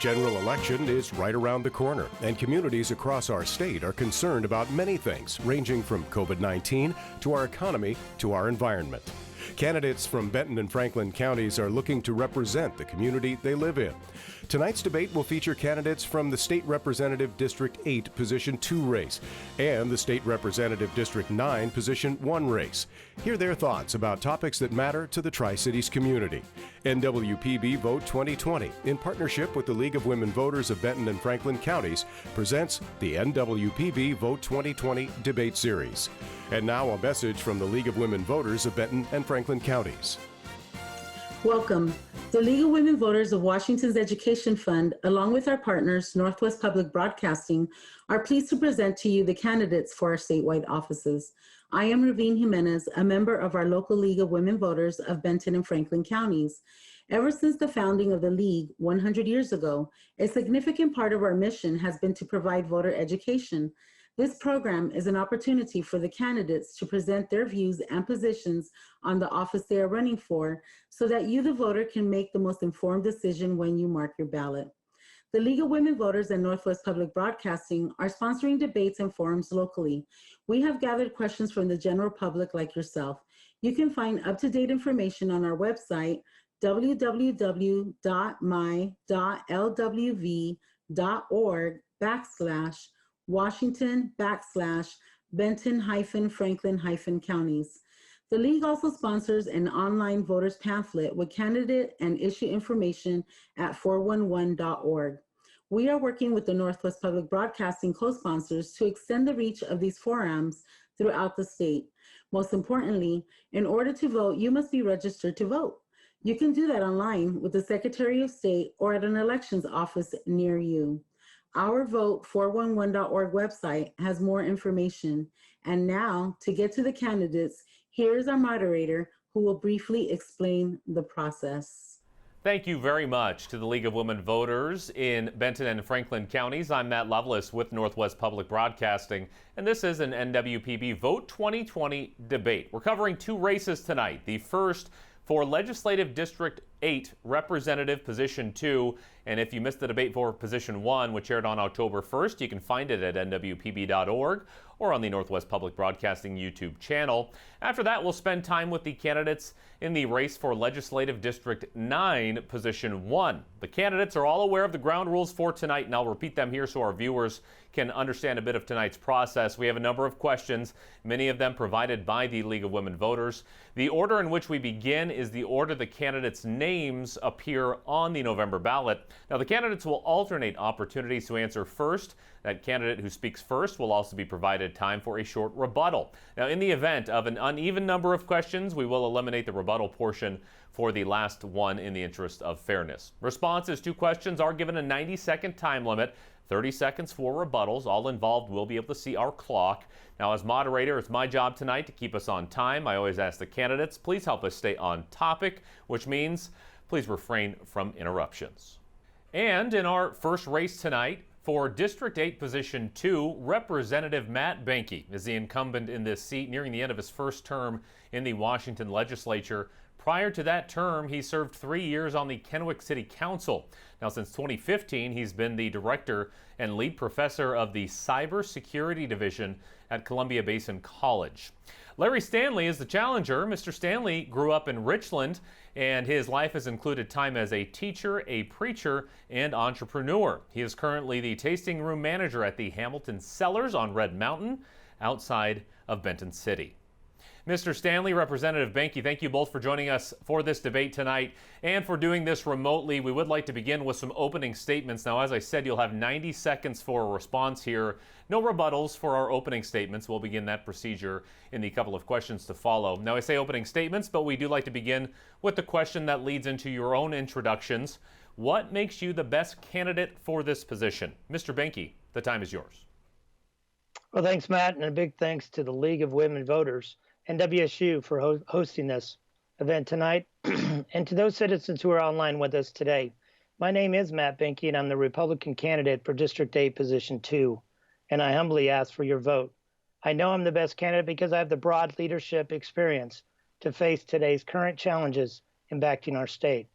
General election is right around the corner, and communities across our state are concerned about many things, ranging from COVID-19 to our economy to our environment. Candidates from Benton and Franklin counties are looking to represent the community they live in. Tonight's debate will feature candidates from the State Representative District 8 Position 2 race and the State Representative District 9 Position 1 race. Hear their thoughts about topics that matter to the Tri-Cities community. NWPB Vote 2020, in partnership with the League of Women Voters of Benton and Franklin counties, presents the NWPB Vote 2020 debate series. And now a message from the League of Women Voters of Benton and Franklin counties. Welcome. The League of Women Voters of Washington's Education Fund, along with our partners, Northwest Public Broadcasting, are pleased to present to you the candidates for our statewide offices. I am Ravine Jimenez, a member of our local League of Women Voters of Benton and Franklin counties. Ever since the founding of the League 100 years ago, a significant part of our mission has been to provide voter education. This program is an opportunity for the candidates to present their views and positions on the office they are running for so that you, the voter, can make the most informed decision when you mark your ballot. The League of Women Voters and Northwest Public Broadcasting are sponsoring debates and forums locally. We have gathered questions from the general public like yourself. You can find up-to-date information on our website, www.my.lwv.org/Washington/Benton-Franklin-counties. The League also sponsors an online voters pamphlet with candidate and issue information at 411.org. We are working with the Northwest Public Broadcasting co-sponsors to extend the reach of these forums throughout the state. Most importantly, in order to vote, you must be registered to vote. You can do that online with the Secretary of State or at an elections office near you. Our Vote 411.org website has more information. And now, to get to the candidates, here is our moderator who will briefly explain the process. Thank you very much to the League of Women Voters in Benton and Franklin counties. I'm Matt Lovelace with Northwest Public Broadcasting, and this is an NWPB Vote 2020 debate. We're covering two races tonight. The first for Legislative District 8, Representative Position 2. And if you missed the debate for Position 1, which aired on October 1st, you can find it at nwpb.org or on the Northwest Public Broadcasting YouTube channel. After that, we'll spend time with the candidates in the race for Legislative District 9, Position 1. The candidates are all aware of the ground rules for tonight, and I'll repeat them here so our viewers can understand a bit of tonight's process. We have a number of questions, many of them provided by the League of Women Voters. The order in which we begin is the order the candidates' names appear on the November ballot. Now, the candidates will alternate opportunities to answer first. That candidate who speaks first will also be provided time for a short rebuttal. Now, in the event of an uneven number of questions, we will eliminate the rebuttal portion for the last one in the interest of fairness. Responses to questions are given a 90-second time limit, 30 seconds for rebuttals. All involved will be able to see our clock. Now, as moderator, it's my job tonight to keep us on time. I always ask the candidates, please help us stay on topic, which means please refrain from interruptions. And in our first race tonight, for District 8 Position 2, Representative Matt Benke is the incumbent in this seat, nearing the end of his first term in the Washington legislature. Prior to that term, he served 3 years on the Kennewick City Council. Now, since 2015, he's been the director and lead professor of the Cybersecurity Division at Columbia Basin College. Larry Stanley is the challenger. Mr. Stanley grew up in Richland, and his life has included time as a teacher, a preacher, and entrepreneur. He is currently the tasting room manager at the Hamilton Cellars on Red Mountain, outside of Benton City. Mr. Stanley, Representative Benke, thank you both for joining us for this debate tonight and for doing this remotely. We would like to begin with some opening statements. Now, as I said, you'll have 90 seconds for a response here. No rebuttals for our opening statements. We'll begin that procedure in the couple of questions to follow. Now, I say opening statements, but we do like to begin with the question that leads into your own introductions. What makes you the best candidate for this position? Mr. Benke, the time is yours. Well, thanks, Matt, and a big thanks to the League of Women Voters and WSU for hosting this event tonight, and to those citizens who are online with us today. My name is Matt Benke, and I'm the Republican candidate for District 8, Position 2, and I humbly ask for your vote. I know I'm the best candidate because I have the broad leadership experience to face today's current challenges impacting our state.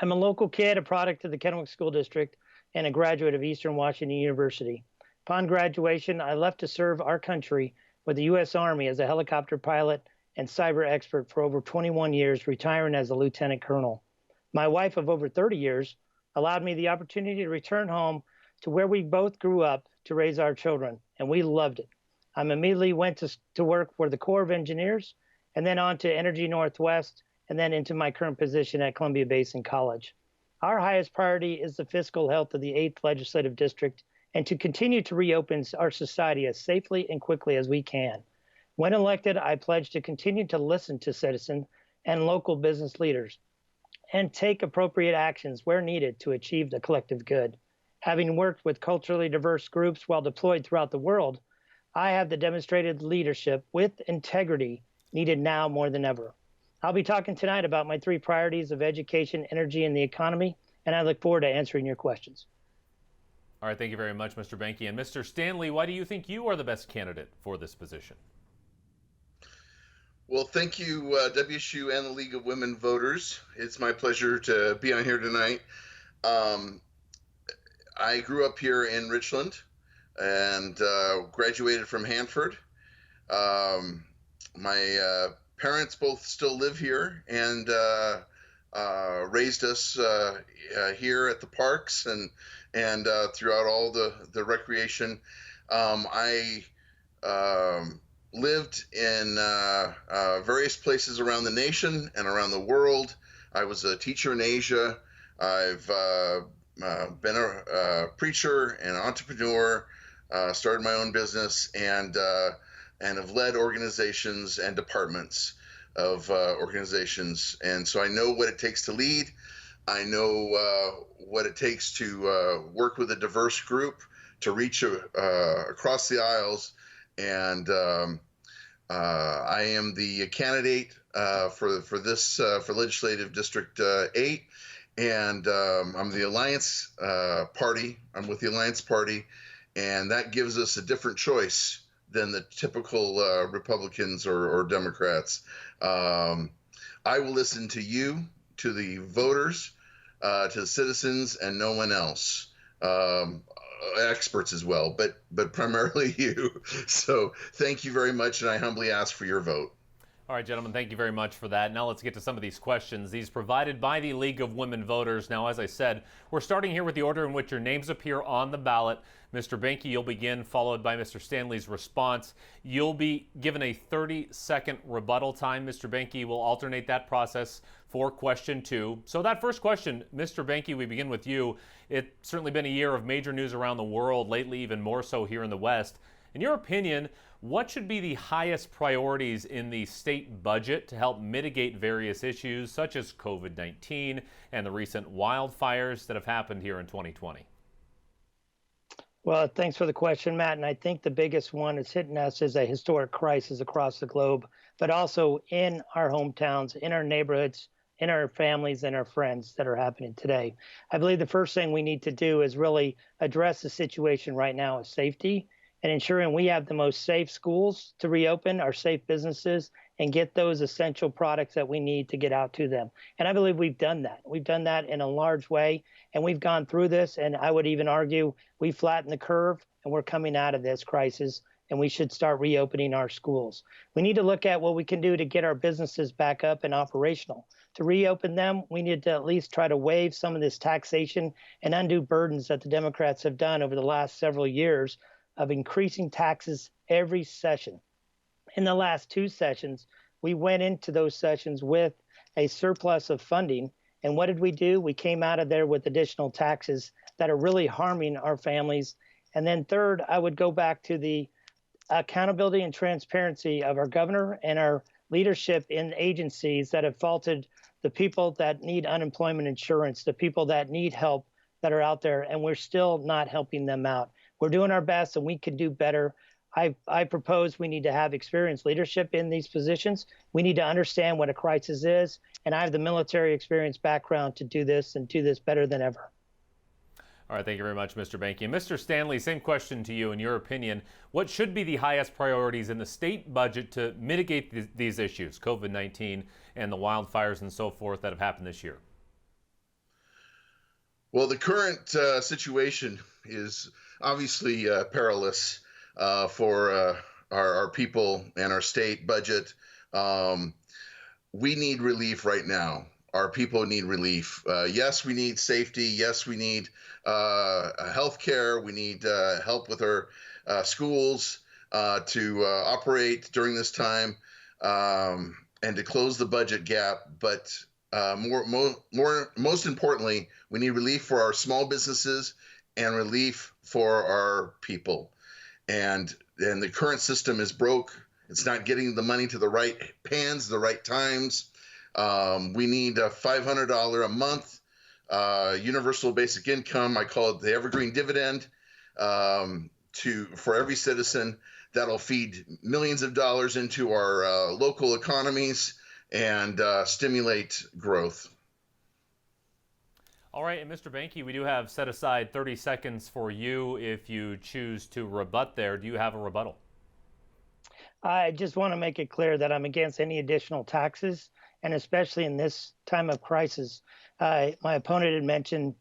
I'm a local kid, a product of the Kennewick School District, and a graduate of Eastern Washington University. Upon graduation, I left to serve our country with the U.S. Army as a helicopter pilot and cyber expert for over 21 years, retiring as a lieutenant colonel. My wife of over 30 years allowed me the opportunity to return home to where we both grew up to raise our children, and we loved it. I immediately went to work for the Corps of Engineers, and then on to Energy Northwest, and then into my current position at Columbia Basin College. Our highest priority is the fiscal health of the 8th Legislative District and to continue to reopen our society as safely and quickly as we can. When elected, I pledge to continue to listen to citizens and local business leaders and take appropriate actions where needed to achieve the collective good. Having worked with culturally diverse groups while deployed throughout the world, I have the demonstrated leadership with integrity needed now more than ever. I'll be talking tonight about my 3 priorities of education, energy, and the economy, and I look forward to answering your questions. All right, thank you very much, Mr. Benke. And Mr. Stanley, why do you think you are the best candidate for this position? Well, thank you, WSU and the League of Women Voters. It's my pleasure to be on here tonight. I grew up here in Richland and graduated from Hanford. My parents both still live here and raised us here at the parks and throughout all the recreation. I lived in various places around the nation and around the world. I was a teacher in Asia. I've been a preacher and an entrepreneur, started my own business, and have led organizations and departments of organizations. And so I know what it takes to lead. I know what it takes to work with a diverse group, to reach across the aisles. And I am the candidate for Legislative District 8. And I'm the Alliance Party. I'm with the Alliance Party. And that gives us a different choice than the typical Republicans or Democrats. I will listen to you, to the voters, to the citizens, and no one else. Experts as well, but primarily you. So thank you very much, and I humbly ask for your vote. All right, gentlemen, thank you very much for that. Now let's get to some of these questions. These provided by the League of Women Voters. Now, as I said, we're starting here with the order in which your names appear on the ballot. Mr. Benke, you'll begin, followed by Mr. Stanley's response. You'll be given a 30-second rebuttal time. Mr. Benke will alternate that process for question 2. So that first question, Mr. Benke, we begin with you. It's certainly been a year of major news around the world, lately even more so here in the West. In your opinion, what should be the highest priorities in the state budget to help mitigate various issues such as COVID-19 and the recent wildfires that have happened here in 2020? Well, thanks for the question, Matt. And I think the biggest one is hitting us as a historic crisis across the globe, but also in our hometowns, in our neighborhoods, in our families and our friends that are happening today. I believe the first thing we need to do is really address the situation right now of safety and ensuring we have the most safe schools to reopen, our safe businesses, and get those essential products that we need to get out to them. And I believe we've done that. We've done that in a large way, and we've gone through this, and I would even argue we flattened the curve, and we're coming out of this crisis, and we should start reopening our schools. We need to look at what we can do to get our businesses back up and operational. To reopen them, we need to at least try to waive some of this taxation and undue burdens that the Democrats have done over the last several years of increasing taxes every session. In the last 2 sessions, we went into those sessions with a surplus of funding. And what did we do? We came out of there with additional taxes that are really harming our families. And then third, I would go back to the accountability and transparency of our governor and our leadership in agencies that have faulted the people that need unemployment insurance, the people that need help that are out there, and we're still not helping them out. We're doing our best, and we could do better. I propose we need to have experienced leadership in these positions. We need to understand what a crisis is, and I have the military experience background to do this and do this better than ever. All right, thank you very much, Mr. Benke. And Mr. Stanley, same question to you. In your opinion, what should be the highest priorities in the state budget to mitigate these issues, COVID-19 and the wildfires and so forth that have happened this year? Well, the current situation is obviously perilous for our people and our state budget. We need relief right now. Our people need relief. Yes, we need safety. Yes, we need health care. We need help with our schools to operate during this time and to close the budget gap. But most importantly, we need relief for our small businesses and relief for our people. And the current system is broke. It's not getting the money to the right hands, the right times. We need a $500 a month universal basic income. I call it the evergreen dividend for every citizen. That'll feed millions of dollars into our local economies and stimulate growth. All right, and Mr. Banky, we do have set aside 30 seconds for you if you choose to rebut there. Do you have a rebuttal? I just want to make it clear that I'm against any additional taxes, and especially in this time of crisis. My opponent had mentioned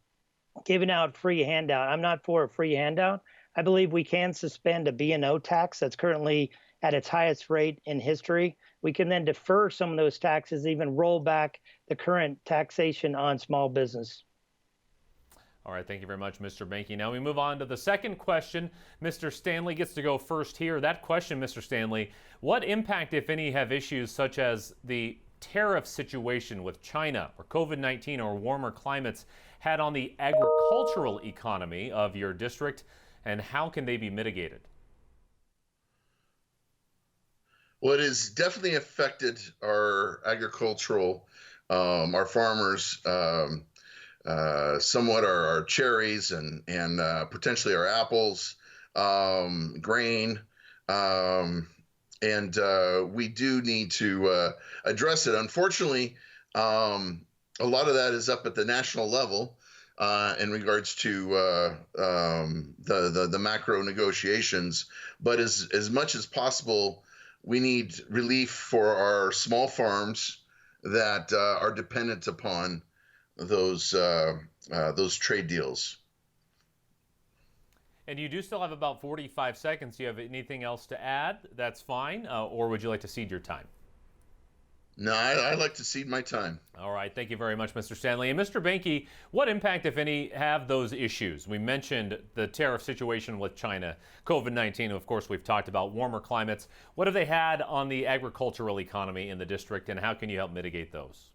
giving out free handout. I'm not for a free handout. I believe we can suspend a B&O tax that's currently at its highest rate in history. We can then defer some of those taxes, even roll back the current taxation on small business. All right, thank you very much, Mr. Banky. Now we move on to the second question. Mr. Stanley gets to go first here. That question, Mr. Stanley, what impact, if any, have issues such as the tariff situation with China or COVID-19 or warmer climates had on the agricultural economy of your district, and how can they be mitigated? Well, it has definitely affected our agricultural, our farmers, somewhat our cherries and potentially our apples, grain, and we do need to address it. Unfortunately, a lot of that is up at the national level in regards to the macro negotiations. But as much as possible, we need relief for our small farms that are dependent upon those trade deals. And you do still have about 45 seconds. Do you have anything else to add? That's fine. Or would you like to cede your time? No, I like to cede my time. All right. Thank you very much, Mr. Stanley. And Mr. Banky, what impact, if any, have those issues? We mentioned the tariff situation with China, COVID-19. Of course, we've talked about warmer climates. What have they had on the agricultural economy in the district, and how can you help mitigate those?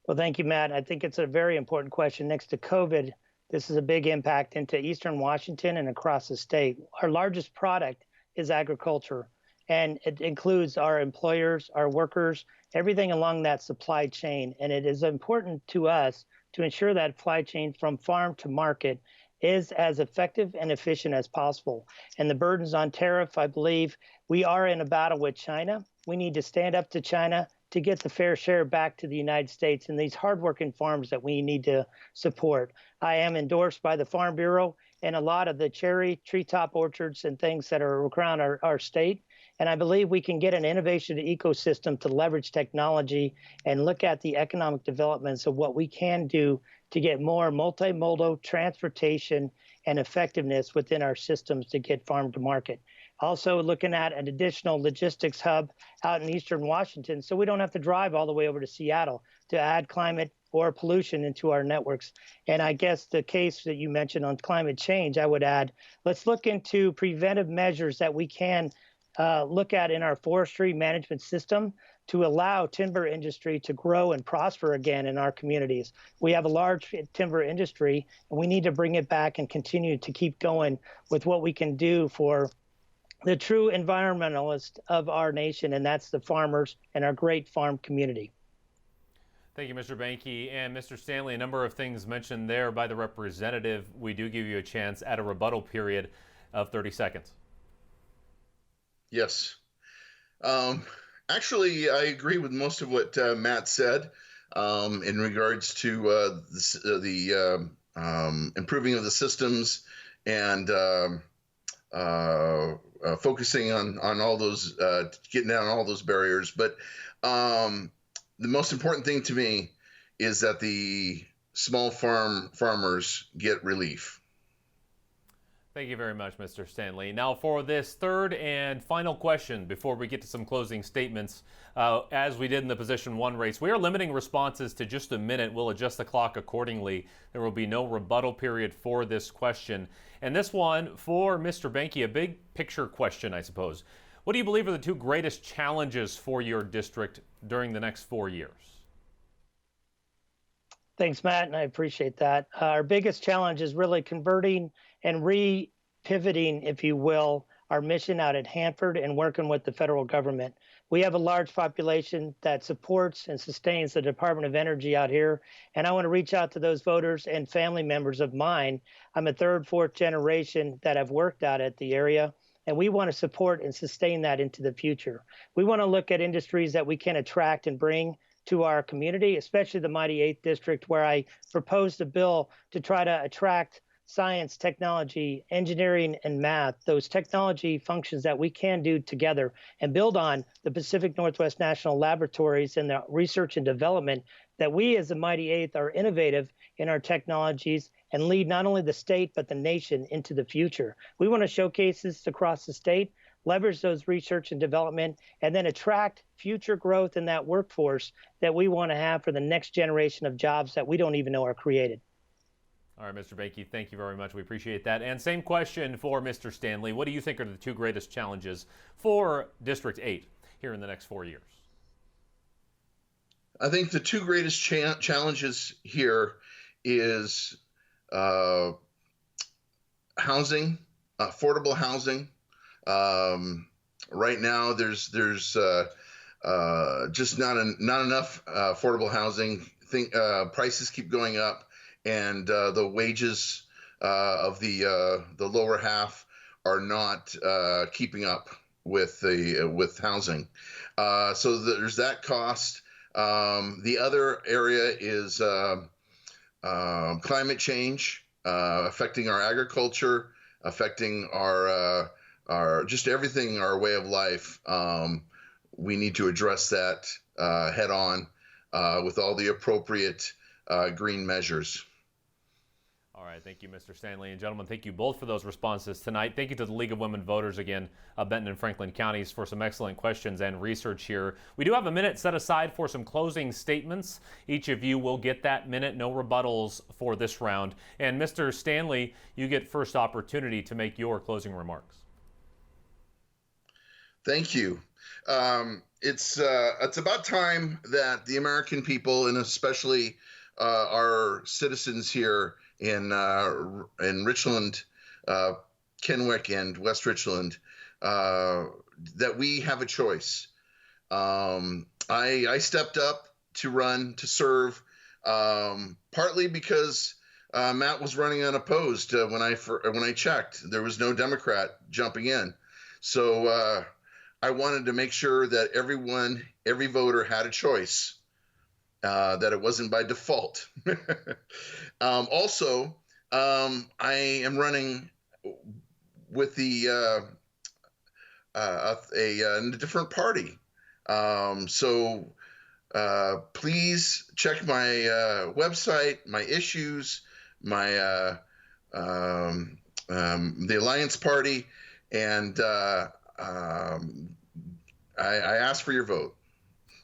Well, thank you, Matt. I think it's a very important question. Next to COVID, this is a big impact into Eastern Washington and across the state. Our largest product is agriculture, and it includes our employers, our workers, everything along that supply chain. And it is important to us to ensure that supply chain from farm to market is as effective and efficient as possible. And the burdens on tariff, I believe we are in a battle with China. We need to stand up to China to get the fair share back to the United States and these hardworking farms that we need to support. I am endorsed by the Farm Bureau and a lot of the cherry treetop orchards and things that are around our state. And I believe we can get an innovation ecosystem to leverage technology and look at the economic developments of what we can do to get more multimodal transportation and effectiveness within our systems to get farm to market. Also looking at an additional logistics hub out in Eastern Washington so we don't have to drive all the way over to Seattle to add climate or pollution into our networks. And I guess the case that you mentioned on climate change, I would add, let's look into preventive measures that we can look at in our forestry management system to allow timber industry to grow and prosper again in our communities. We have a large timber industry, and we need to bring it back and continue to keep going with what we can do for the true environmentalist of our nation, and that's the farmers and our great farm community. Thank you, Mr. Banky. And Mr. Stanley, a number of things mentioned there by the representative. We do give you a chance at a rebuttal period of 30 seconds. Yes. Actually, I agree with most of what Matt said in regards to the improving of the systems and focusing on all those, getting down all those barriers. But the most important thing to me is that the small farmers get relief. Thank you very much, Mr. Stanley. Now for this third and final question before we get to some closing statements, as we did in the position 1 race, we are limiting responses to just a minute. We'll adjust the clock accordingly. There will be no rebuttal period for this question. And this one for Mr. Benke, a big picture question, I suppose. What do you believe are the 2 greatest challenges for your district during the next 4 years? Thanks, Matt, and I appreciate that. Our biggest challenge is really converting and re-pivoting, if you will, our mission out at Hanford and working with the federal government. We have a large population that supports and sustains the Department of Energy out here, and I want to reach out to those voters and family members of mine. I'm a 3rd, 4th generation that have worked out at the area, and we want to support and sustain that into the future. We want to look at industries that we can attract and bring to our community, especially the mighty 8th District, where I proposed a bill to try to attract science, technology, engineering, and math, those technology functions that we can do together and build on the Pacific Northwest National Laboratories and the research and development that we as the mighty 8th are innovative in our technologies and lead not only the state but the nation into the future. We want to showcase this across the state, leverage those research and development, and then attract future growth in that workforce that we want to have for the next generation of jobs that we don't even know are created. All right, Mr. Benke, thank you very much. We appreciate that. And same question for Mr. Stanley. What do you think are the 2 greatest challenges for District 8 here in the next 4 years? I think the 2 greatest challenges here is housing, affordable housing. Right now, there's just not enough affordable housing. Prices keep going up, and the wages of the lower half are not keeping up with housing. So there's that cost. The other area is climate change affecting our agriculture, affecting our just everything, our way of life. We need to address that head on with all the appropriate green measures. All right, thank you, Mr. Stanley. And gentlemen, thank you both for those responses tonight. Thank you to the League of Women Voters again, Benton and Franklin counties, for some excellent questions and research here. We do have a minute set aside for some closing statements. Each of you will get that minute, no rebuttals for this round. And Mr. Stanley, you get first opportunity to make your closing remarks. Thank you. It's about time that the American people, and especially our citizens here in Richland, Kennewick, and West Richland, that we have a choice. I stepped up to run to serve, partly because Matt was running unopposed. When I checked, there was no Democrat jumping in, so I wanted to make sure that every voter had a choice. That it wasn't by default. Also, I am running with a different party. So please check my website, my issues, my the Alliance Party, and I ask for your vote.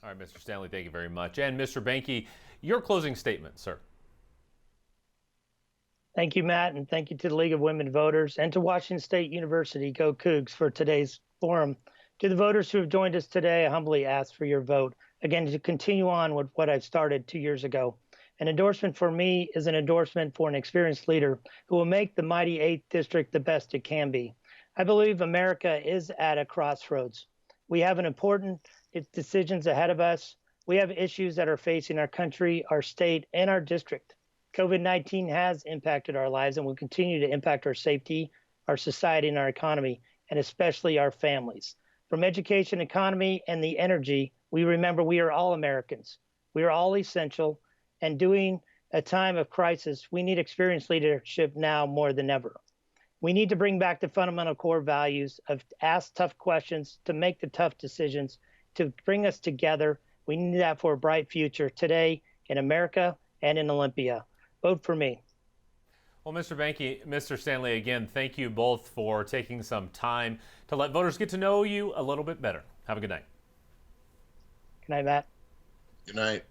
All right, Mr. Stanley, thank you very much. And Mr. Benke, your closing statement, sir. Thank you, Matt, and thank you to the League of Women Voters and to Washington State University, Go Cougs, for today's forum. To the voters who have joined us today, I humbly ask for your vote. Again, to continue on with what I've started 2 years ago. An endorsement for me is an endorsement for an experienced leader who will make the mighty 8th District the best it can be. I believe America is at a crossroads. We have an important decisions ahead of us. We have issues that are facing our country, our state, and our district. COVID-19 has impacted our lives and will continue to impact our safety, our society, and our economy, and especially our families. From education, economy, and the energy, we remember we are all Americans. We are all essential, and during a time of crisis, we need experienced leadership now more than ever. We need to bring back the fundamental core values of ask tough questions, to make the tough decisions, to bring us together. We need that for a bright future today in America and in Olympia. Vote for me. Well, Mr. Banky, Mr. Stanley, again, thank you both for taking some time to let voters get to know you a little bit better. Have a good night. Good night, Matt. Good night.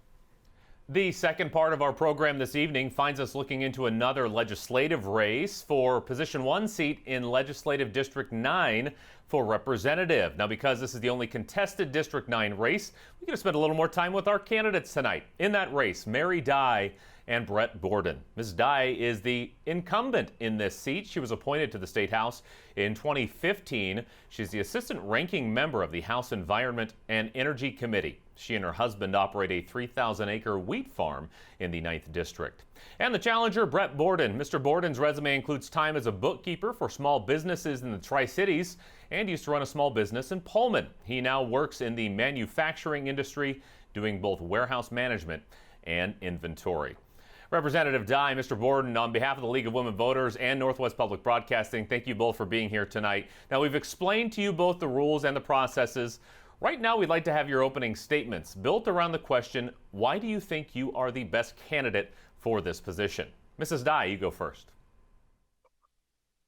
The second part of our program this evening finds us looking into another legislative race for position 1 seat in Legislative District 9 for representative. Now, because this is the only contested District 9 race, we're going to spend a little more time with our candidates tonight. In that race, Mary Dye and Brett Borden. Ms. Dye is the incumbent in this seat. She was appointed to the State House in 2015. She's the assistant ranking member of the House Environment and Energy Committee. She and her husband operate a 3,000-acre wheat farm in the 9th District. And the challenger, Brett Borden. Mr. Borden's resume includes time as a bookkeeper for small businesses in the Tri-Cities and used to run a small business in Pullman. He now works in the manufacturing industry, doing both warehouse management and inventory. Representative Dye, Mr. Borden, on behalf of the League of Women Voters and Northwest Public Broadcasting, thank you both for being here tonight. Now, we've explained to you both the rules and the processes. Right now, we'd like to have your opening statements built around the question, why do you think you are the best candidate for this position? Mrs. Dye, you go first.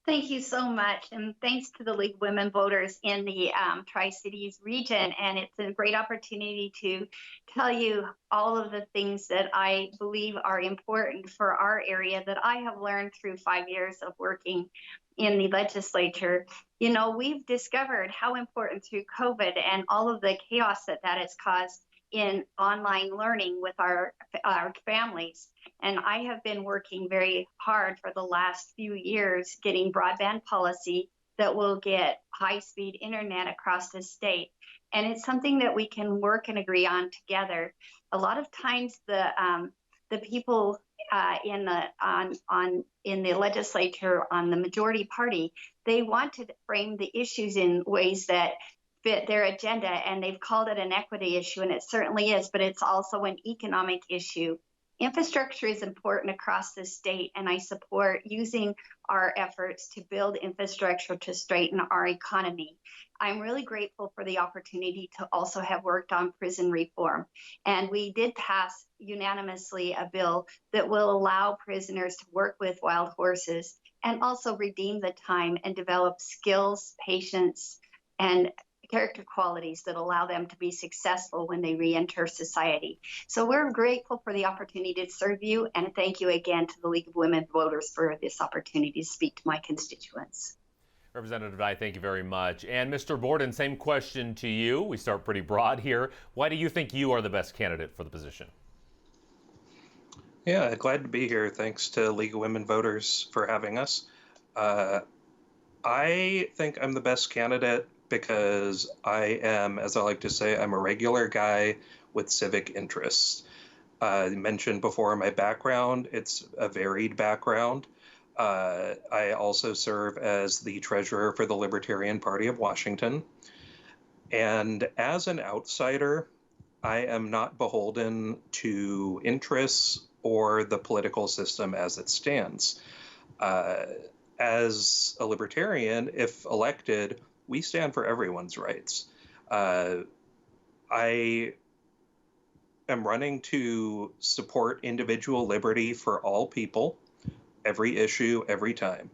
Thank you so much, and thanks to the League of Women Voters in the Tri-Cities region. And it's a great opportunity to tell you all of the things that I believe are important for our area that I have learned through 5 years of working in the legislature. You know, we've discovered how important through COVID and all of the chaos that has caused in online learning with our families. And I have been working very hard for the last few years getting broadband policy that will get high-speed internet across the state. And it's something that we can work and agree on together. A lot of times the people in the legislature on the majority party, they want to frame the issues in ways that fit their agenda, and they've called it an equity issue, and it certainly is, but it's also an economic issue. Infrastructure is important across the state, and I support using our efforts to build infrastructure to straighten our economy. I'm really grateful for the opportunity to also have worked on prison reform. And we did pass unanimously a bill that will allow prisoners to work with wild horses and also redeem the time and develop skills, patience, and character qualities that allow them to be successful when they re-enter society. So we're grateful for the opportunity to serve you, and thank you again to the League of Women Voters for this opportunity to speak to my constituents. Representative Dye, thank you very much. And Mr. Borden, same question to you. We start pretty broad here. Why do you think you are the best candidate for the position? Yeah, glad to be here. Thanks to League of Women Voters for having us. I think I'm the best candidate because I am, as I like to say, I'm a regular guy with civic interests. You mentioned before my background, it's a varied background. I also serve as the treasurer for the Libertarian Party of Washington. And as an outsider, I am not beholden to interests or the political system as it stands. As a libertarian, if elected, we stand for everyone's rights. I am running to support individual liberty for all people, every issue, every time.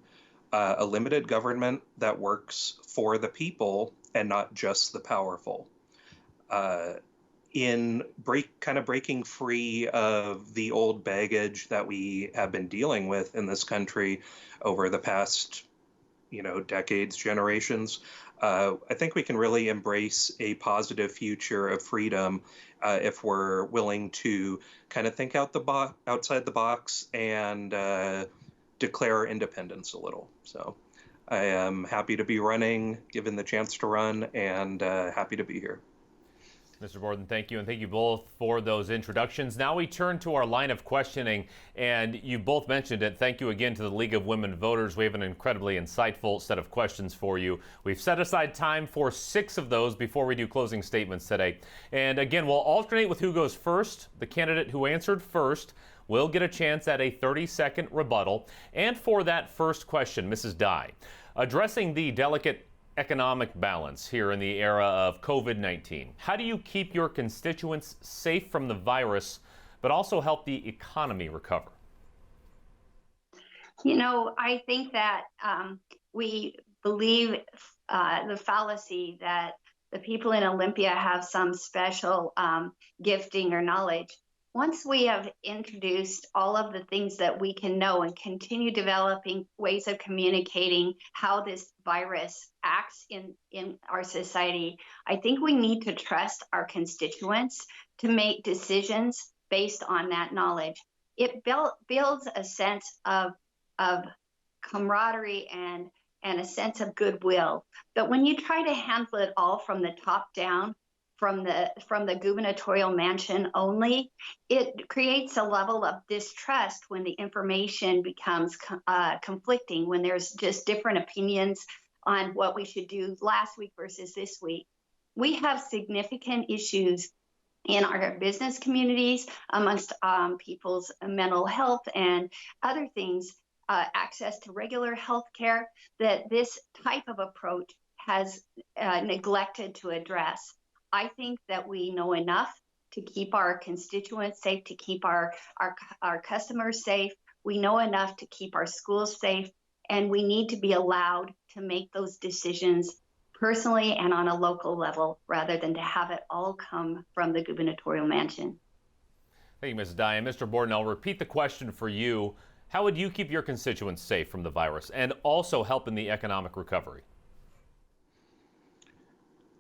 A limited government that works for the people and not just the powerful. In breaking free of the old baggage that we have been dealing with in this country over the past, decades, generations, I think we can really embrace a positive future of freedom if we're willing to kind of think outside the box and declare our independence a little. So I am happy to be running, given the chance to run, and happy to be here. Mr. Borden, thank you, and thank you both for those introductions. Now we turn to our line of questioning, and you both mentioned it. Thank you again to the League of Women Voters. We have an incredibly insightful set of questions for you. We've set aside time for 6 of those before we do closing statements today. And again, we'll alternate with who goes first. The candidate who answered first will get a chance at a 30-second rebuttal. And for that first question, Mrs. Dye, addressing the delicate economic balance here in the era of COVID-19. How do you keep your constituents safe from the virus, but also help the economy recover? I think that we believe the fallacy that the people in Olympia have some special gifting or knowledge. Once we have introduced all of the things that we can know and continue developing ways of communicating how this virus acts in our society, I think we need to trust our constituents to make decisions based on that knowledge. It builds a sense of camaraderie and a sense of goodwill. But when you try to handle it all from the top down, from the gubernatorial mansion only, it creates a level of distrust when the information becomes conflicting, when there's just different opinions on what we should do last week versus this week. We have significant issues in our business communities, amongst people's mental health and other things, access to regular health care, that this type of approach has neglected to address. I think that we know enough to keep our constituents safe, to keep our customers safe. We know enough to keep our schools safe, and we need to be allowed to make those decisions personally and on a local level, rather than to have it all come from the gubernatorial mansion. Thank you, Ms. Dye. Mr. Borden, I'll repeat the question for you. How would you keep your constituents safe from the virus and also help in the economic recovery?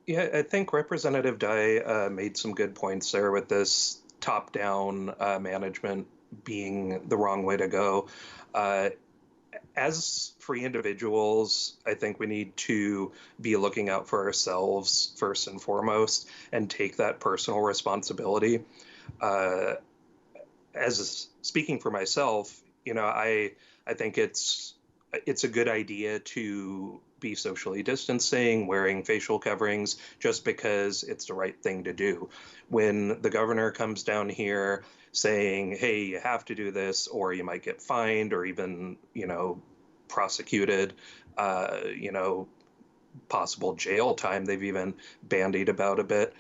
Yeah, I think Representative Dye made some good points there with this top-down management being the wrong way to go. As free individuals, I think we need to be looking out for ourselves first and foremost and take that personal responsibility. As speaking for myself, I think it's a good idea to be socially distancing, wearing facial coverings, just because it's the right thing to do. When the governor comes down here saying, hey, you have to do this, or you might get fined, or even, prosecuted, possible jail time, they've even bandied about a bit.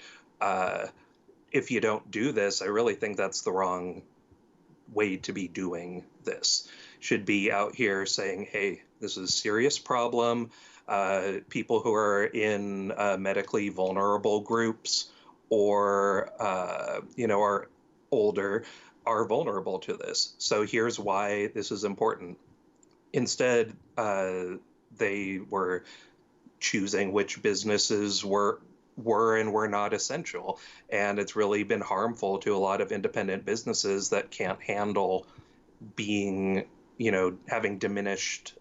If you don't do this, I really think that's the wrong way to be doing this. Should be out here saying, hey, this is a serious problem. People who are in medically vulnerable groups or, are older are vulnerable to this. So here's why this is important. Instead, they were choosing which businesses were and were not essential. And it's really been harmful to a lot of independent businesses that can't handle being, having diminished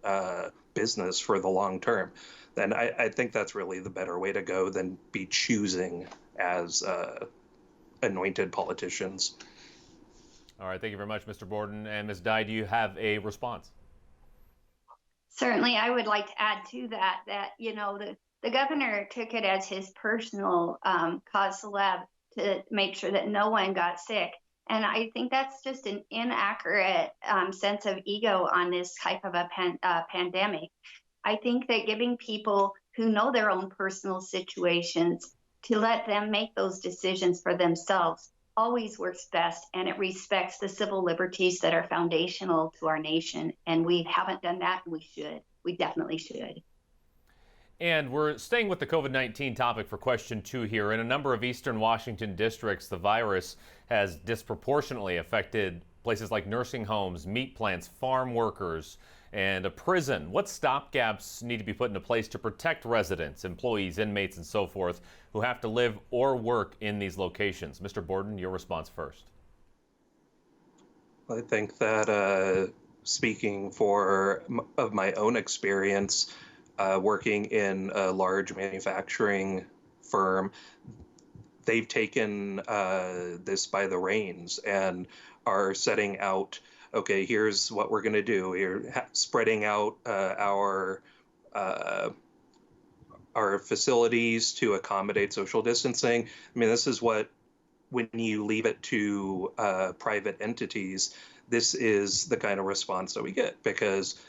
business for the long term. Then I think that's really the better way to go than be choosing as anointed politicians. All right, thank you very much, Mr. Borden. And Ms. Dye, do you have a response? Certainly, I would like to add to that, the governor took it as his personal cause célèbre to make sure that no one got sick. And I think that's just an inaccurate sense of ego on this type of a pandemic. I think that giving people who know their own personal situations to let them make those decisions for themselves always works best, and it respects the civil liberties that are foundational to our nation. And we haven't done that, and we should. We definitely should. And we're staying with the COVID-19 topic for question 2 here. In a number of eastern Washington districts, the virus has disproportionately affected places like nursing homes, meat plants, farm workers, and a prison. What stopgaps need to be put into place to protect residents, employees, inmates, and so forth who have to live or work in these locations? Mr. Borden, your response first. I think that speaking of my own experience, working in a large manufacturing firm, they've taken this by the reins and are setting out, okay, here's what we're going to do. We're spreading out our facilities to accommodate social distancing. I mean, this is what, when you leave it to private entities, this is the kind of response that we get, because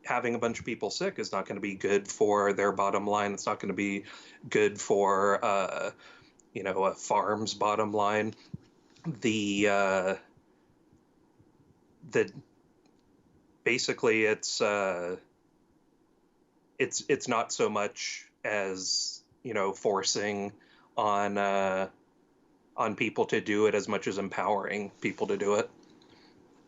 having a bunch of people sick is not going to be good for their bottom line. It's not going to be good for, a farm's bottom line. The basically it's not so much as, forcing on people to do it as much as empowering people to do it.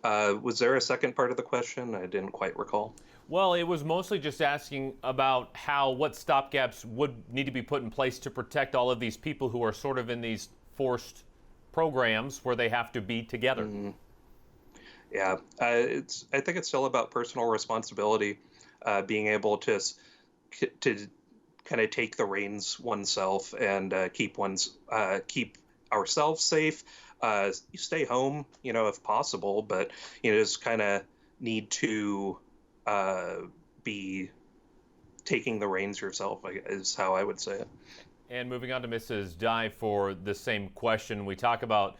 Was there a second part of the question? I didn't quite recall. Well, it was mostly just asking about what stopgaps would need to be put in place to protect all of these people who are sort of in these forced programs where they have to be together. Mm-hmm. Yeah, I think it's still about personal responsibility, being able to kind of take the reins oneself and keep ourselves safe. Stay home, if possible, but just kind of need to be taking the reins yourself, is how I would say it. And moving on to Mrs. Dye for the same question, we talk about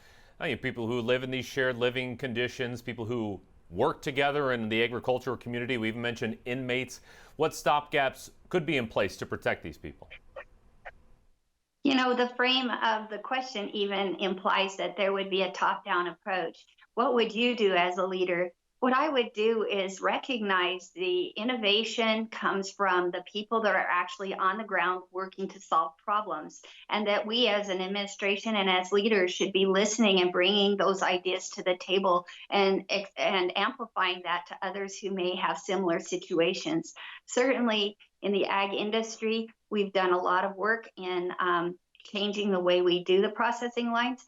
people who live in these shared living conditions, people who work together in the agricultural community. We even mentioned inmates. What stopgaps could be in place to protect these people? The frame of the question even implies that there would be a top-down approach. What would you do as a leader? What I would do is recognize the innovation comes from the people that are actually on the ground working to solve problems, and that we as an administration and as leaders should be listening and bringing those ideas to the table and amplifying that to others who may have similar situations. Certainly in the ag industry, we've done a lot of work in changing the way we do the processing lines.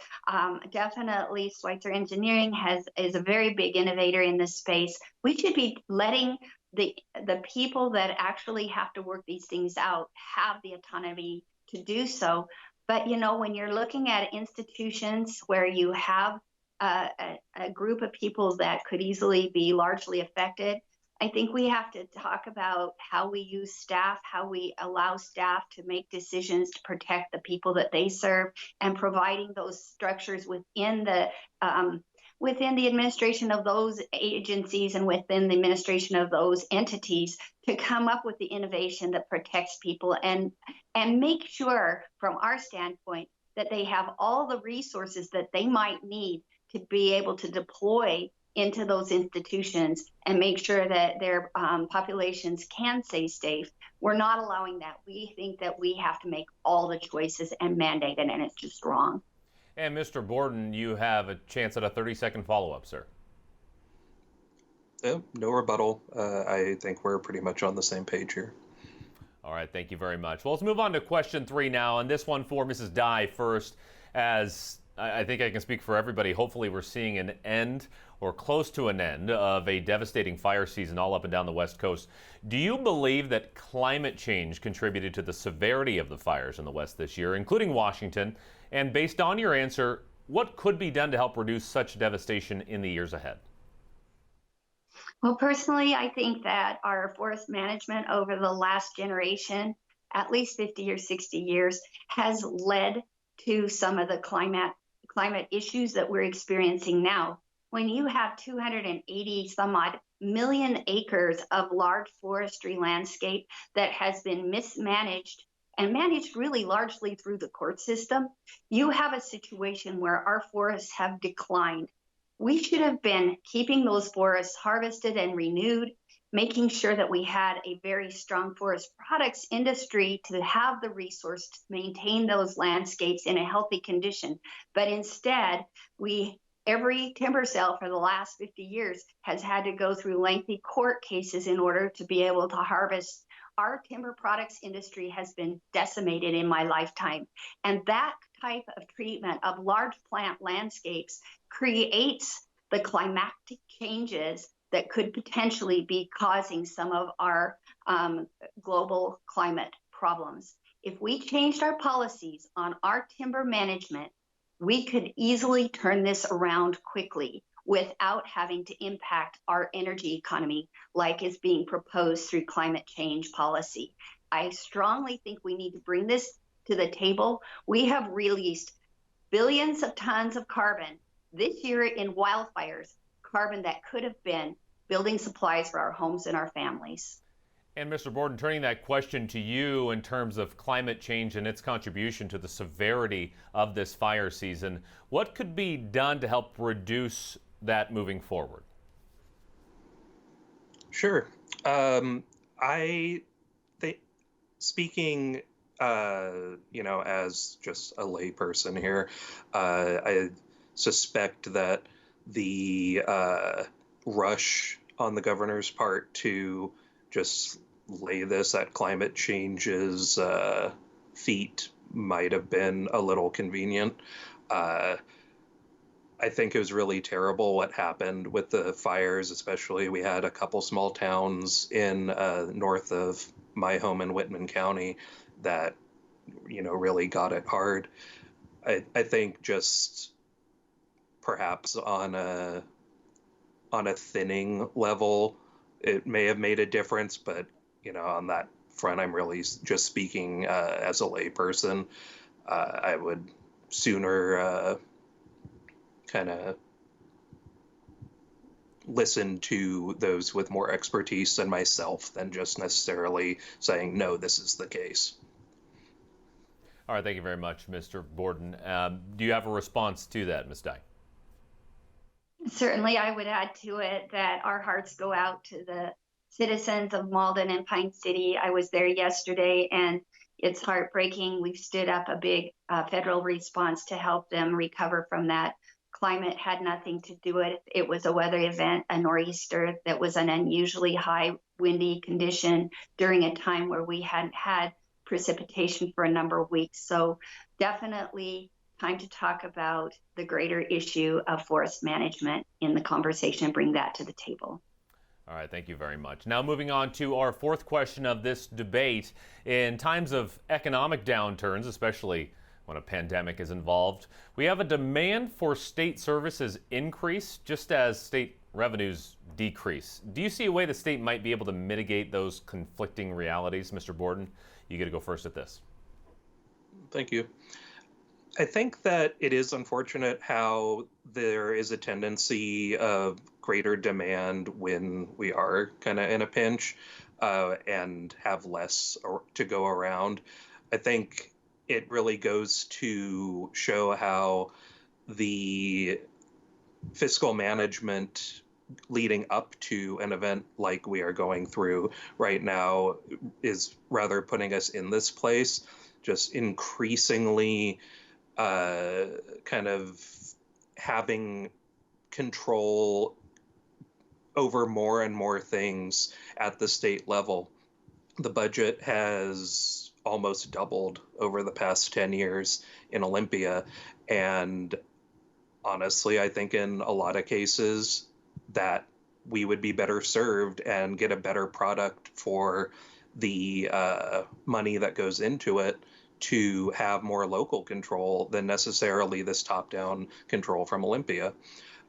Definitely Schweitzer Engineering is a very big innovator in this space. We should be letting the people that actually have to work these things out have the autonomy to do so. But when you're looking at institutions where you have a group of people that could easily be largely affected, I think we have to talk about how we use staff, how we allow staff to make decisions to protect the people that they serve, and providing those structures within the administration of those agencies and within the administration of those entities to come up with the innovation that protects people and make sure from our standpoint that they have all the resources that they might need to be able to deploy into those institutions and make sure that their populations can stay safe. We're not allowing that. We think that we have to make all the choices and mandate it, and it's just wrong. And Mr. Borden, you have a chance at a 30-second follow-up, sir. No rebuttal. I think we're pretty much on the same page here. All right, thank you very much. Well, let's move on to question 3 now, and this one for Mrs. Dye first. As I think I can speak for everybody, hopefully we're seeing an end or close to an end of a devastating fire season all up and down the West Coast. Do you believe that climate change contributed to the severity of the fires in the West this year, including Washington? And based on your answer, what could be done to help reduce such devastation in the years ahead? Well, personally, I think that our forest management over the last generation, at least 50 or 60 years, has led to some of the climate issues that we're experiencing now. When you have 280 some odd million acres of large forestry landscape that has been mismanaged and managed really largely through the court system, you have a situation where our forests have declined. We should have been keeping those forests harvested and renewed, making sure that we had a very strong forest products industry to have the resource to maintain those landscapes in a healthy condition. But instead, every timber sale for the last 50 years has had to go through lengthy court cases in order to be able to harvest. Our timber products industry has been decimated in my lifetime. And that type of treatment of large plant landscapes creates the climatic changes that could potentially be causing some of our global climate problems. If we changed our policies on our timber management, we could easily turn this around quickly without having to impact our energy economy like is being proposed through climate change policy. I strongly think we need to bring this to the table. We have released billions of tons of carbon this year in wildfires, carbon that could have been building supplies for our homes and our families. And Mr. Borden, turning that question to you in terms of climate change and its contribution to the severity of this fire season, what could be done to help reduce that moving forward? Sure. I think, speaking, as just a layperson here, I suspect that the rush on the governor's part to just lay this at climate change's feet might have been a little convenient. I think it was really terrible what happened with the fires, especially we had a couple small towns in north of my home in Whitman County that, really got it hard. I think just perhaps on a thinning level, it may have made a difference, but, on that front, I'm really just speaking as a layperson. I would sooner kind of listen to those with more expertise than myself than just necessarily saying, no, this is the case. All right, thank you very much, Mr. Borden. Do you have a response to that, Ms. Dye? Certainly, I would add to it that our hearts go out to the citizens of Malden and Pine City. I was there yesterday, and it's heartbreaking. We've stood up a big federal response to help them recover from that. Climate had nothing to do with it. It was a weather event, a nor'easter that was an unusually high windy condition during a time where we hadn't had precipitation for a number of weeks. So definitely time to talk about the greater issue of forest management in the conversation and bring that to the table. All right, thank you very much. Now moving on to our fourth question of this debate. In times of economic downturns, especially when a pandemic is involved, we have a demand for state services increase just as state revenues decrease. Do you see a way the state might be able to mitigate those conflicting realities, Mr. Borden? You get to go first at this. Thank you. I think that it is unfortunate how there is a tendency of greater demand when we are kind of in a pinch and have less to go around. I think it really goes to show how the fiscal management leading up to an event like we are going through right now is rather putting us in this place, just increasingly kind of having control over more and more things at the state level. The budget has almost doubled over the past 10 years in Olympia. And honestly, I think in a lot of cases that we would be better served and get a better product for the money that goes into it to have more local control than necessarily this top-down control from Olympia.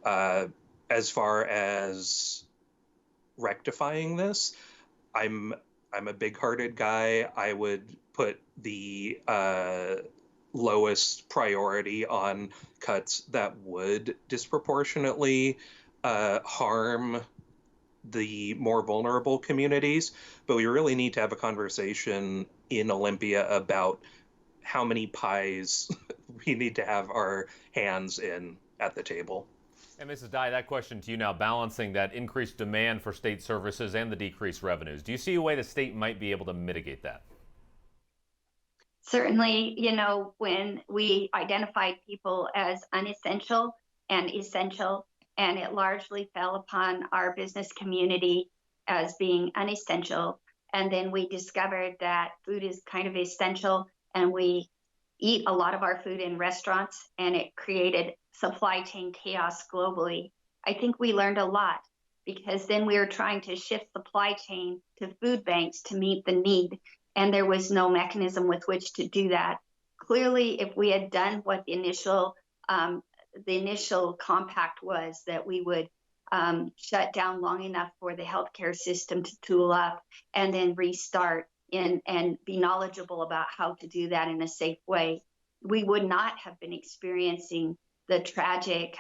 As far as rectifying this, I'm a big-hearted guy. I would put the lowest priority on cuts that would disproportionately harm the more vulnerable communities. But we really need to have a conversation in Olympia about how many pies we need to have our hands in at the table. And Mrs. Dye, that question to you now, balancing that increased demand for state services and the decreased revenues. Do you see a way the state might be able to mitigate that? Certainly, when we identified people as unessential and essential, and it largely fell upon our business community as being unessential. And then we discovered that food is kind of essential, and we eat a lot of our food in restaurants, and it created supply chain chaos globally. I think we learned a lot, because then we were trying to shift supply chain to food banks to meet the need, and there was no mechanism with which to do that. Clearly, if we had done what the initial compact was, that we would shut down long enough for the healthcare system to tool up and then restart and be knowledgeable about how to do that in a safe way, we would not have been experiencing the tragic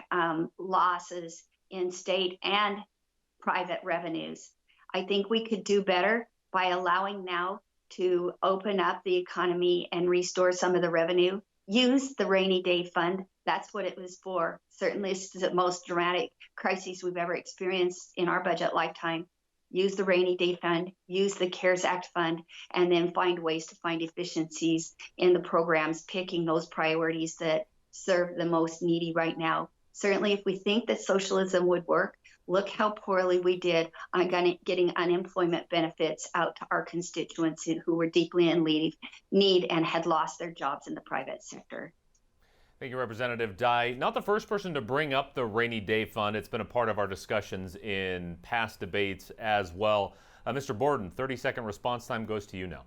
losses in state and private revenues. I think we could do better by allowing now to open up the economy and restore some of the revenue. Use the rainy day fund. That's what it was for. Certainly, it's the most dramatic crisis we've ever experienced in our budget lifetime. use the rainy day fund, use the CARES Act fund, and then find ways to find efficiencies in the programs, picking those priorities that serve the most needy right now. Certainly, if we think that socialism would work, look how poorly we did on getting unemployment benefits out to our constituents who were deeply in need and had lost their jobs in the private sector. Thank you, Representative Dye. Not the first person to bring up the rainy day fund. It's been a part of our discussions in past debates as well. Mr. Borden, 30-second response time goes to you now.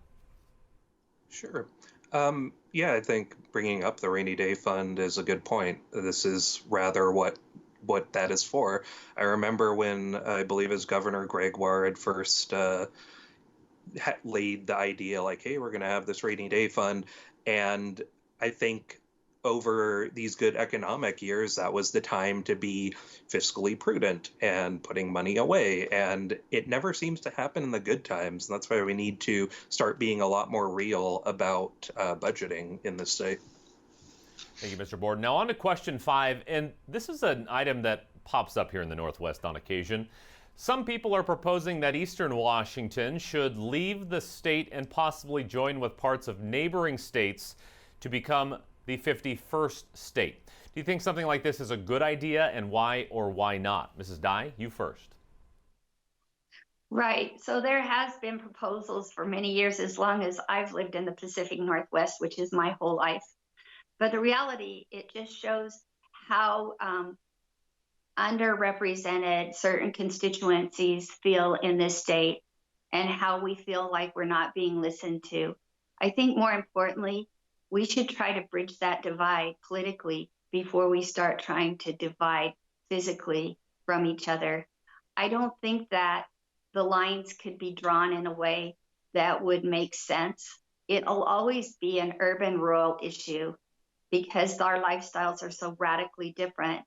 Sure. Yeah, I think bringing up the rainy day fund is a good point. This is rather what that is for. I remember when I believe as Governor Gregoire had first laid the idea like, hey, we're going to have this rainy day fund. And I think over these good economic years, that was the time to be fiscally prudent and putting money away. And it never seems to happen in the good times. And that's why we need to start being a lot more real about budgeting in this state. Thank you, Mr. Borden. Now on to question 5. And this is an item that pops up here in the Northwest on occasion. Some people are proposing that Eastern Washington should leave the state and possibly join with parts of neighboring states to become the 51st state. Do you think something like this is a good idea, and why or why not? Mrs. Dye, you first. Right. So there has been proposals for many years, as long as I've lived in the Pacific Northwest, which is my whole life. But the reality, it just shows how underrepresented certain constituencies feel in this state and how we feel like we're not being listened to. I think more importantly, we should try to bridge that divide politically before we start trying to divide physically from each other. I don't think that the lines could be drawn in a way that would make sense. It'll always be an urban-rural issue because our lifestyles are so radically different.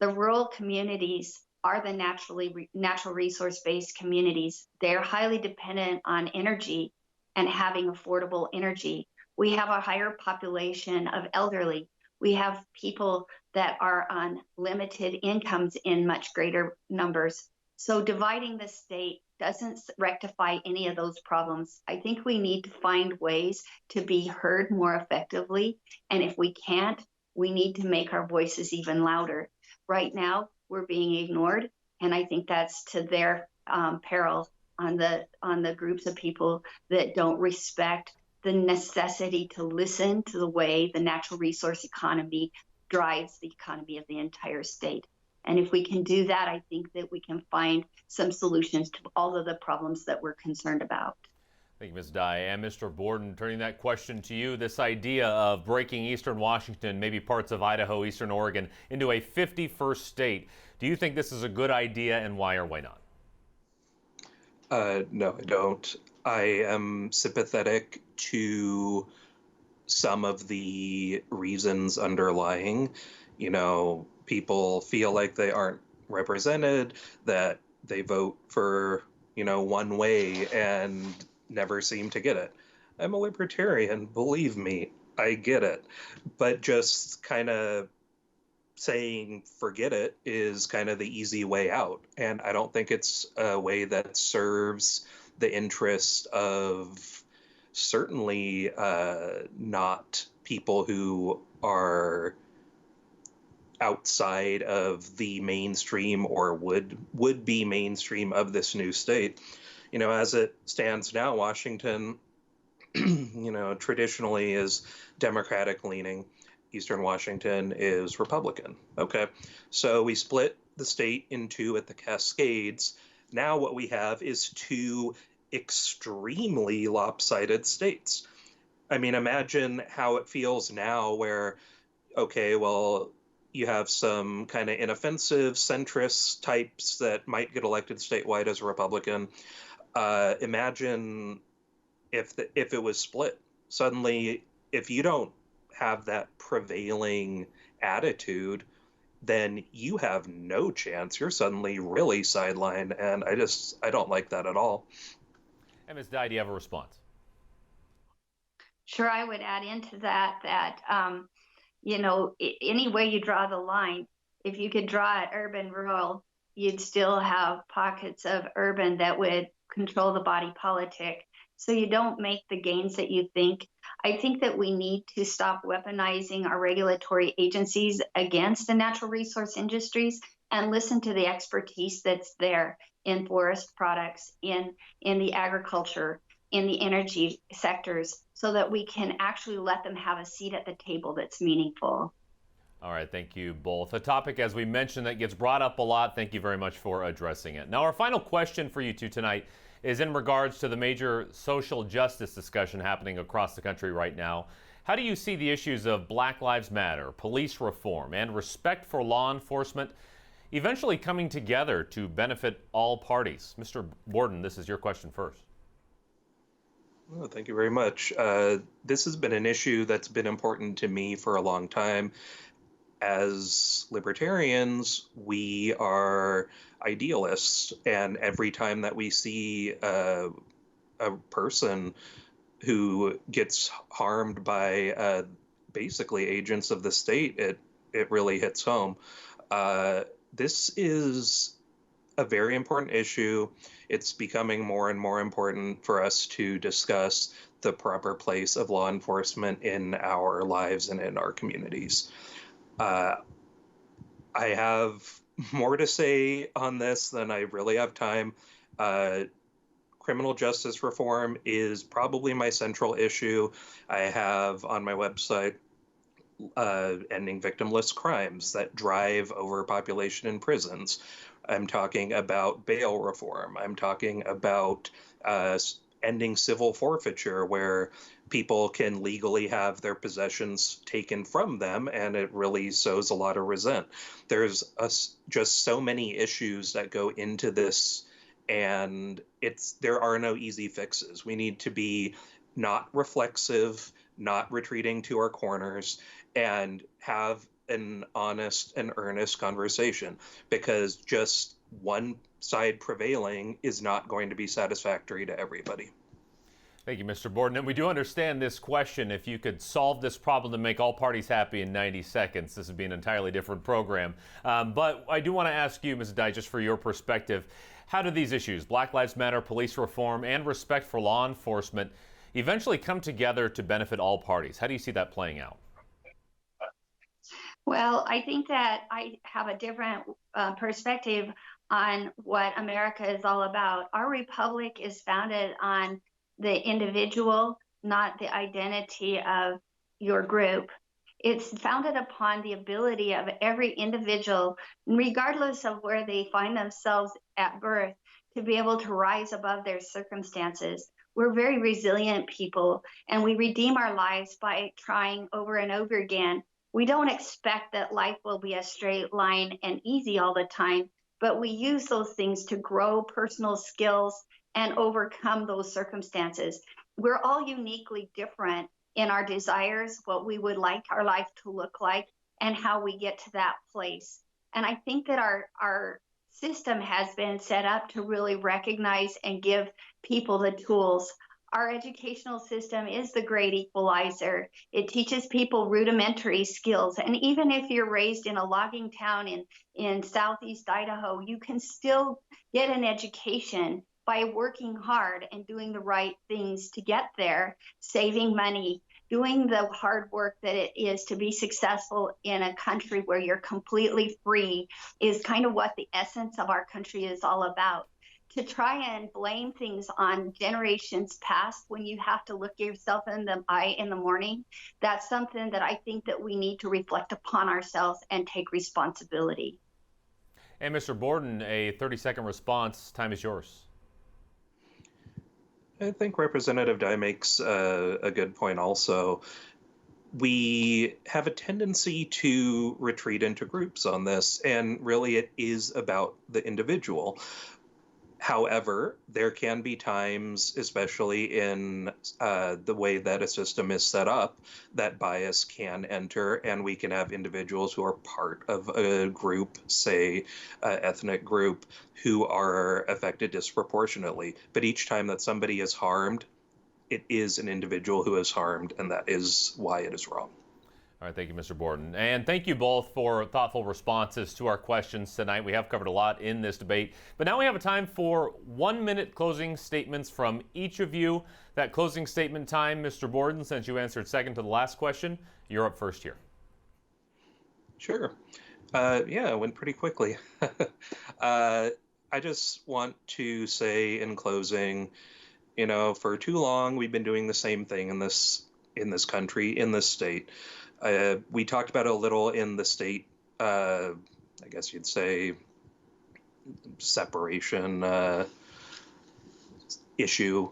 The rural communities are the natural resource-based communities. They're highly dependent on energy and having affordable energy. We have a higher population of elderly. We have people that are on limited incomes in much greater numbers. So dividing the state doesn't rectify any of those problems. I think we need to find ways to be heard more effectively. And if we can't, we need to make our voices even louder. Right now, we're being ignored. And I think that's to their peril on the groups of people that don't respect the necessity to listen to the way the natural resource economy drives the economy of the entire state. And if we can do that, I think that we can find some solutions to all of the problems that we're concerned about. Thank you, Ms. Dye. And Mr. Borden, turning that question to you, this idea of breaking Eastern Washington, maybe parts of Idaho, Eastern Oregon, into a 51st state, do you think this is a good idea, and why or why not? No, I don't. I am sympathetic to some of the reasons underlying. You know, people feel like they aren't represented, that they vote for, one way and never seem to get it. I'm a libertarian, believe me, I get it. But just kind of saying forget it is kind of the easy way out. And I don't think it's a way that serves the interest of certainly not people who are outside of the mainstream or would be mainstream of this new state. As it stands now, Washington, traditionally is Democratic leaning. Eastern Washington is Republican. Okay, so we split the state in two at the Cascades. Now what we have is two extremely lopsided states. I mean, imagine how it feels now where, okay, well, you have some kind of inoffensive centrist types that might get elected statewide as a Republican. Imagine if it was split. Suddenly, if you don't have that prevailing attitude, then you have no chance. You're suddenly really sidelined, and I don't like that at all. And Ms. Dye, do you have a response? Sure, I would add into that any way you draw the line, if you could draw it urban, rural, you'd still have pockets of urban that would control the body politic. So you don't make the gains that you think. I think that we need to stop weaponizing our regulatory agencies against the natural resource industries and listen to the expertise that's there in forest products, in the agriculture, in the energy sectors, so that we can actually let them have a seat at the table that's meaningful. All right, thank you both. A topic, as we mentioned, that gets brought up a lot. Thank you very much for addressing it. Now, our final question for you two tonight is in regards to the major social justice discussion happening across the country right now. How do you see the issues of Black Lives Matter, police reform, and respect for law enforcement eventually coming together to benefit all parties? Mr. Borden, this is your question first. Oh, thank you very much. This has been an issue that's been important to me for a long time. As libertarians, we are idealists, and every time that we see a person who gets harmed by basically agents of the state, it really hits home. This is a very important issue. It's becoming more and more important for us to discuss the proper place of law enforcement in our lives and in our communities. I have more to say on this than I really have time. Criminal justice reform is probably my central issue. I have on my website ending victimless crimes that drive overpopulation in prisons. I'm talking about bail reform. I'm talking about ending civil forfeiture, where people can legally have their possessions taken from them, and it really sows a lot of resent. There's just so many issues that go into this, and there are no easy fixes. We need to be not reflexive, not retreating to our corners, and have an honest and earnest conversation, because just one side prevailing is not going to be satisfactory to everybody. Thank you, Mr. Borden. And we do understand this question. If you could solve this problem to make all parties happy in 90 seconds, this would be an entirely different program. But I do want to ask you, Ms. Dye, just for your perspective, how do these issues, Black Lives Matter, police reform, and respect for law enforcement, eventually come together to benefit all parties? How do you see that playing out? Well, I think that I have a different perspective on what America is all about. Our republic is founded on the individual, not the identity of your group. It's founded upon the ability of every individual, regardless of where they find themselves at birth, to be able to rise above their circumstances. We're very resilient people, and we redeem our lives by trying over and over again. We don't expect that life will be a straight line and easy all the time, but we use those things to grow personal skills and overcome those circumstances. We're all uniquely different in our desires, what we would like our life to look like, and how we get to that place. And I think that our system has been set up to really recognize and give people the tools. Our educational system is the great equalizer. It teaches people rudimentary skills. And even if you're raised in a logging town in Southeast Idaho, you can still get an education by working hard and doing the right things to get there, saving money, doing the hard work that it is to be successful in a country where you're completely free is kind of what the essence of our country is all about. To try and blame things on generations past when you have to look yourself in the eye in the morning, that's something that I think that we need to reflect upon ourselves and take responsibility. And Mr. Borden, a 30-second response. Time is yours. I think Representative Dye makes a good point also. We have a tendency to retreat into groups on this, and really it is about the individual. However, there can be times, especially in the way that a system is set up, that bias can enter, and we can have individuals who are part of a group, say ethnic group, who are affected disproportionately. But each time that somebody is harmed, it is an individual who is harmed, and that is why it is wrong. All right, thank you, Mr. Borden. And thank you both for thoughtful responses to our questions tonight. We have covered a lot in this debate, but now we have a time for 1-minute closing statements from each of you. That closing statement time, Mr. Borden, since you answered second to the last question, you're up first here. Sure. Yeah, it went pretty quickly. I just want to say in closing, you know, for too long we've been doing the same thing in this country, in this state. We talked about it a little in the state, I guess you'd say, separation issue.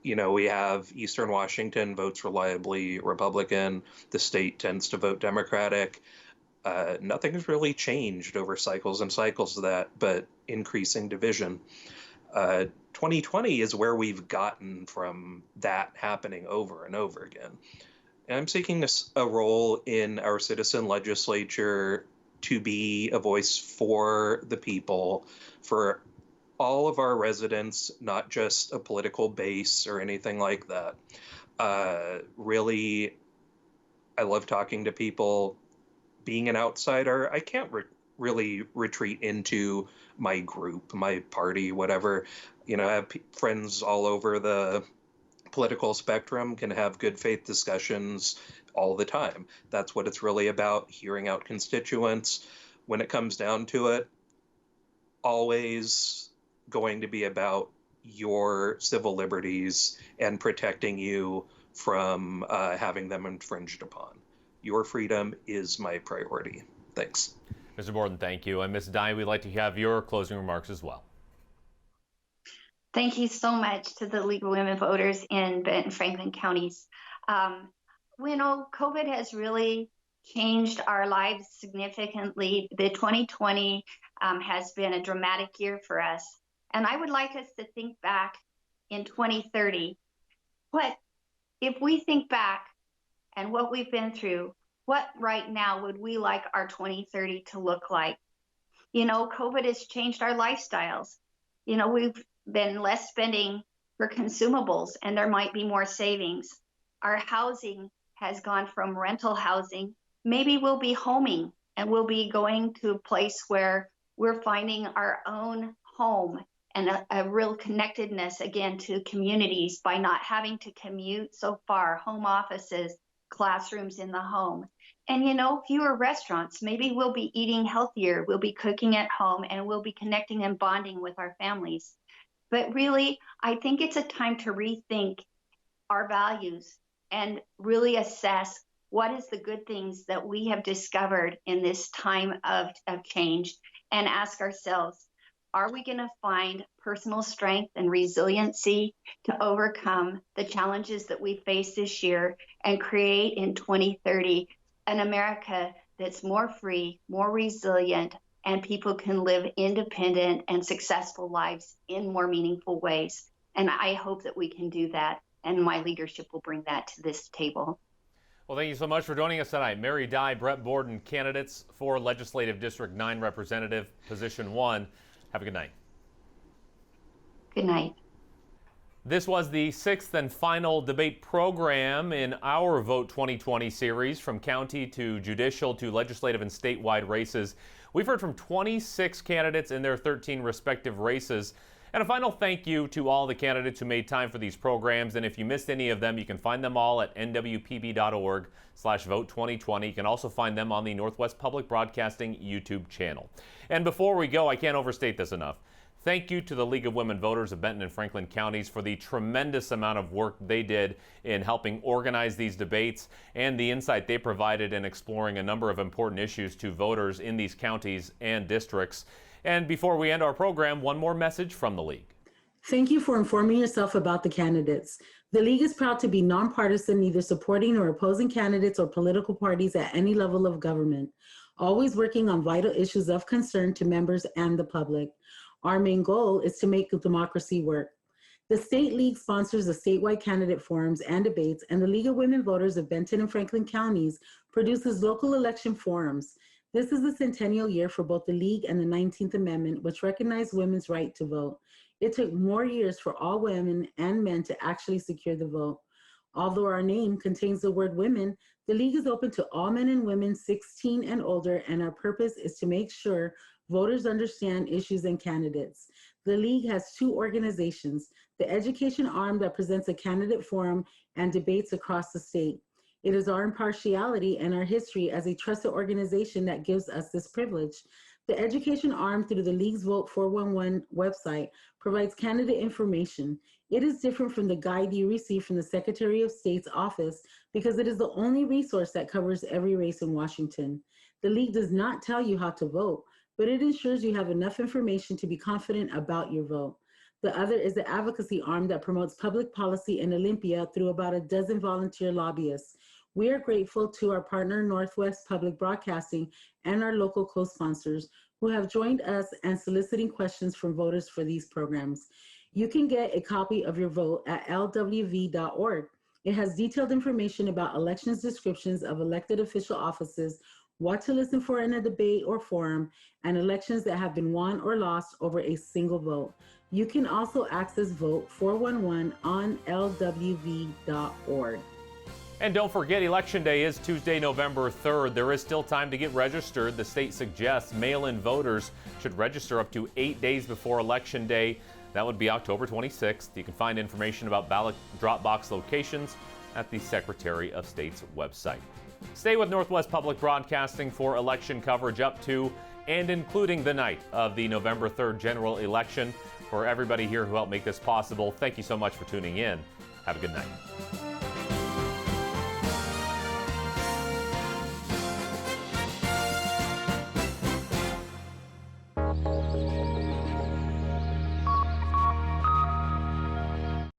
You know, we have Eastern Washington votes reliably Republican. The state tends to vote Democratic. Nothing's really changed over cycles and cycles of that, but increasing division. 2020 is where we've gotten from that happening over and over again. And I'm seeking a role in our citizen legislature to be a voice for the people, for all of our residents, not just a political base or anything like that. Really, I love talking to people. Being an outsider, I can't really retreat into my group, my party, whatever. You know, I have friends all over the political spectrum, can have good faith discussions all the time. That's what it's really about, hearing out constituents. When it comes down to it, always going to be about your civil liberties and protecting you from having them infringed upon. Your freedom is my priority. Thanks. Mr. Borden, thank you. And Ms. Dye, we'd like to have your closing remarks as well. Thank you so much to the League of Women Voters in Benton and Franklin counties. You know, COVID has really changed our lives significantly. The 2020 has been a dramatic year for us. And I would like us to think back in 2030. What, if we think back and what we've been through, what right now would we like our 2030 to look like? You know, COVID has changed our lifestyles. You know, we've been less spending for consumables and there might be more savings. Our housing has gone from rental housing. Maybe we'll be homing and we'll be going to a place where we're finding our own home and a real connectedness again to communities by not having to commute so far, home offices, classrooms in the home. And, you know, fewer restaurants. Maybe we'll be eating healthier. We'll be cooking at home and we'll be connecting and bonding with our families. But really, I think it's a time to rethink our values and really assess what is the good things that we have discovered in this time of change and ask ourselves, are we going to find personal strength and resiliency to overcome the challenges that we face this year and create in 2030 an America that's more free, more resilient, and people can live independent and successful lives in more meaningful ways? And I hope that we can do that, and my leadership will bring that to this table. Well, thank you so much for joining us tonight. Mary Dye, Brett Borden, candidates for Legislative District 9 Representative, Position 1. Have a good night. Good night. This was the 6th and final debate program in our Vote 2020 series, from county to judicial to legislative and statewide races. We've heard from 26 candidates in their 13 respective races. And a final thank you to all the candidates who made time for these programs. And if you missed any of them, you can find them all at nwpb.org/vote2020. You can also find them on the Northwest Public Broadcasting YouTube channel. And before we go, I can't overstate this enough. Thank you to the League of Women Voters of Benton and Franklin counties for the tremendous amount of work they did in helping organize these debates and the insight they provided in exploring a number of important issues to voters in these counties and districts. And before we end our program, one more message from the League. Thank you for informing yourself about the candidates. The League is proud to be nonpartisan, neither supporting or opposing candidates or political parties at any level of government, always working on vital issues of concern to members and the public. Our main goal is to make democracy work. The State League sponsors the statewide candidate forums and debates, and the League of Women Voters of Benton and Franklin counties produces local election forums. This is the centennial year for both the League and the 19th Amendment, which recognized women's right to vote. It took more years for all women and men to actually secure the vote. Although our name contains the word women, the League is open to all men and women 16 and older, and our purpose is to make sure voters understand issues and candidates. The League has two organizations, the education arm that presents a candidate forum and debates across the state. It is our impartiality and our history as a trusted organization that gives us this privilege. The education arm through the League's Vote 411 website provides candidate information. It is different from the guide you receive from the Secretary of State's office because it is the only resource that covers every race in Washington. The League does not tell you how to vote, but it ensures you have enough information to be confident about your vote. The other is the advocacy arm that promotes public policy in Olympia through about a dozen volunteer lobbyists. We are grateful to our partner, Northwest Public Broadcasting, and our local co-sponsors who have joined us and soliciting questions from voters for these programs. You can get a copy of your vote at lwv.org. It has detailed information about elections, descriptions of elected official offices, what to listen for in a debate or forum, and elections that have been won or lost over a single vote. You can also access Vote 411 on lwv.org. And don't forget, Election Day is Tuesday, November 3rd. There is still time to get registered. The state suggests mail-in voters should register up to 8 days before Election Day. That would be October 26th. You can find information about ballot drop box locations at the Secretary of State's website. Stay with Northwest Public Broadcasting for election coverage up to and including the night of the November 3rd general election. For everybody here who helped make this possible, thank you so much for tuning in. Have a good night.